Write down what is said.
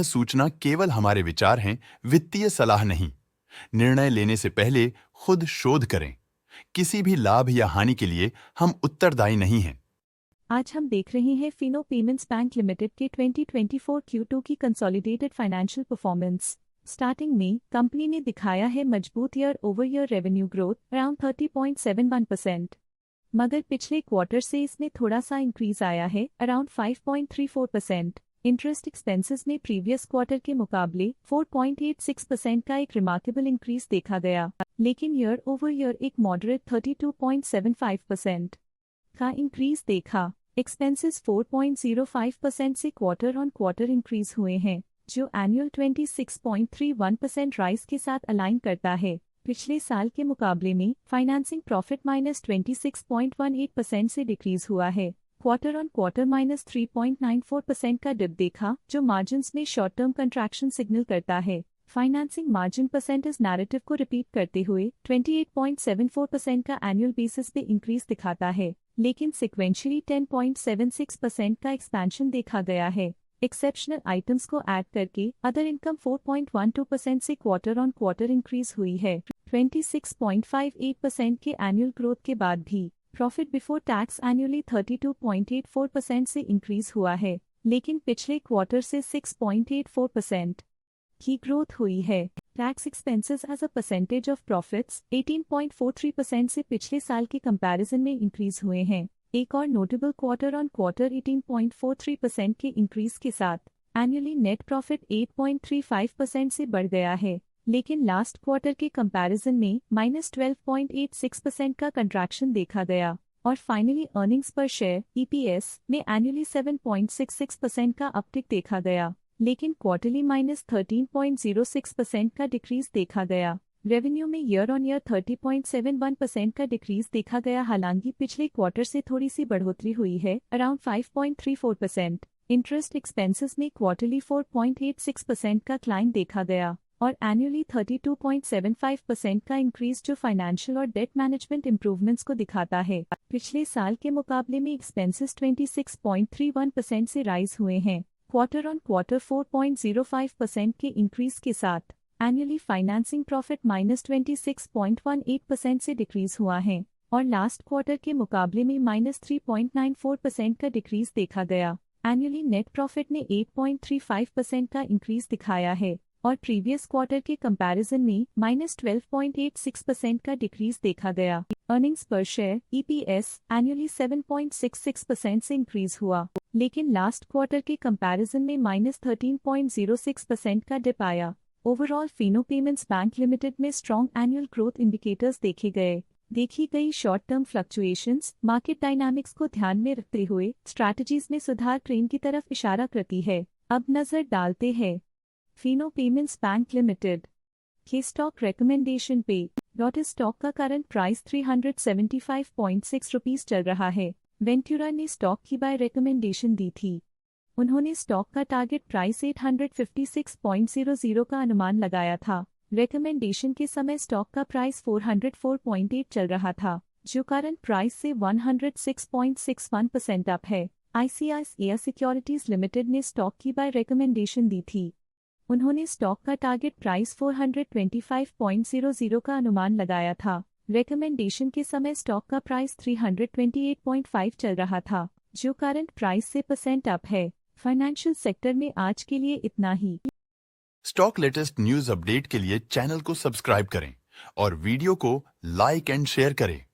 सूचना केवल हमारे विचार हैं, वित्तीय सलाह नहीं। निर्णय लेने से पहले खुद शोध करें। किसी भी लाभ या हानि के लिए हम उत्तरदायी नहीं हैं। आज हम देख रहे हैं फिनो पेमेंट्स बैंक लिमिटेड के 2024 Q2 की कंसोलिडेटेड फाइनेंशियल परफॉर्मेंस। स्टार्टिंग में कंपनी ने दिखाया है मजबूत year over year revenue growth around 30.71%, मगर पिछले क्वार्टर से इसमें थोड़ा सा इंक्रीज आया है अराउंड 5.34%। इंटरेस्ट एक्सपेंसेस में प्रीवियस क्वार्टर के मुकाबले 4.86% का एक रिमार्केबल इंक्रीज देखा गया, लेकिन ईयर ओवर ईयर एक मॉडरेट 32.75% का इंक्रीज देखा। एक्सपेंसेस 4.05% से क्वार्टर ऑन क्वार्टर इंक्रीज हुए हैं, जो एनुअल 26.31% राइज के साथ अलाइन करता है। पिछले साल के मुकाबले में फाइनेंसिंग प्रॉफिट -26.18% से डिक्रीज हुआ है। क्वार्टर ऑन क्वार्टर -3.94% का डिप देखा, जो मार्जिन्स में शॉर्ट टर्म कंट्रैक्शन सिग्नल करता है। फाइनेंसिंग मार्जिन परसेंटेज नैरेटिव को रिपीट करते हुए 28.74% का एनुअल बेसिस पे इंक्रीज दिखाता है, लेकिन सिक्वेंशियली 10.76% का एक्सपेंशन देखा गया है। एक्सेप्शनल आइटम्स को ऐड करके अदर इनकम 4.12% से क्वार्टर ऑन क्वार्टर इंक्रीज हुई है। 26.58% के एनुअल ग्रोथ के बाद भी प्रॉफिट बिफोर टैक्स एनुअली 32.84% से इंक्रीज हुआ है, लेकिन पिछले क्वार्टर से 6.84% की ग्रोथ हुई है। Tax expenses as a percentage of profits 18.43% से पिछले साल के कंपैरिजन में इंक्रीज हुए हैं। एक और नोटेबल क्वार्टर ऑन क्वार्टर 18.43% के इंक्रीज के साथ एनुअली नेट प्रॉफिट 8.35% से बढ़ गया है, लेकिन लास्ट क्वार्टर के कंपैरिजन में -12.86% का कंट्रैक्शन देखा गया। और फाइनली अर्निंग्स पर शेयर EPS में एनुअली 7.66% का अपटिक देखा गया, लेकिन क्वार्टरली -13.06% का डिक्रीज देखा गया। रेवेन्यू में ईयर ऑन ईयर 30.71% का डिक्रीज देखा गया, हालांकि पिछले क्वार्टर से थोड़ी सी बढ़ोतरी हुई है अराउंड 5.34%। इंटरेस्ट एक्सपेंसेस में क्वार्टरली 4.86% का क्लाइम देखा गया और एनुअली 32.75% का इंक्रीज, जो फाइनेंशियल और डेट मैनेजमेंट इंप्रूवमेंट्स को दिखाता है। पिछले साल के मुकाबले में एक्सपेंसेस 26.31% से राइज हुए हैं। क्वार्टर ऑन क्वार्टर 4.05% के इंक्रीज के साथ एनुअली फाइनेंसिंग प्रॉफिट -26.18% से डिक्रीज हुआ है और लास्ट क्वार्टर के मुकाबले में -3.94% का डिक्रीज देखा गया। एनुअली नेट प्रॉफिट ने 8.35% का इंक्रीज दिखाया है और प्रीवियस क्वार्टर के कंपैरिजन में -12.86% का डिक्रीज देखा गया। अर्निंग्स पर शेयर EPS एनुअली 7.66% से इंक्रीज हुआ, लेकिन लास्ट क्वार्टर के कंपैरिजन में -13.06% का डिप आया। Overall Fino payments bank limited में स्ट्रॉन्ग एनुअल ग्रोथ इंडिकेटर्स देखे गए। देखी गई short term fluctuations market dynamics को ध्यान में रखते हुए स्ट्रैटेजीज में सुधार ट्रेंड की तरफ इशारा करती है। अब नजर डालते हैं फिनो पेमेंट्स बैंक लिमिटेड के स्टॉक रिकमेंडेशन पे। डॉट स्टॉक का करंट प्राइस 375.6 रुपीस चल रहा है। वेंटुरा ने स्टॉक की बाय रिकमेंडेशन दी थी। उन्होंने स्टॉक का टारगेट प्राइस 856.00 का अनुमान लगाया था। रिकमेंडेशन के समय स्टॉक का प्राइस 404.8 चल रहा था, जो करंट प्राइस से 106.61% अप है। ICICI सिक्योरिटीज लिमिटेड ने स्टॉक की बाय रिकमेंडेशन दी थी। उन्होंने स्टॉक का टारगेट प्राइस 425.00 का अनुमान लगाया था। रिकमेंडेशन के समय स्टॉक का प्राइस 328.5 चल रहा था, जो करंट प्राइस से % अप है। फाइनेंशियल सेक्टर में आज के लिए इतना ही। स्टॉक लेटेस्ट न्यूज अपडेट के लिए चैनल को सब्सक्राइब करें और वीडियो को लाइक एंड शेयर करें।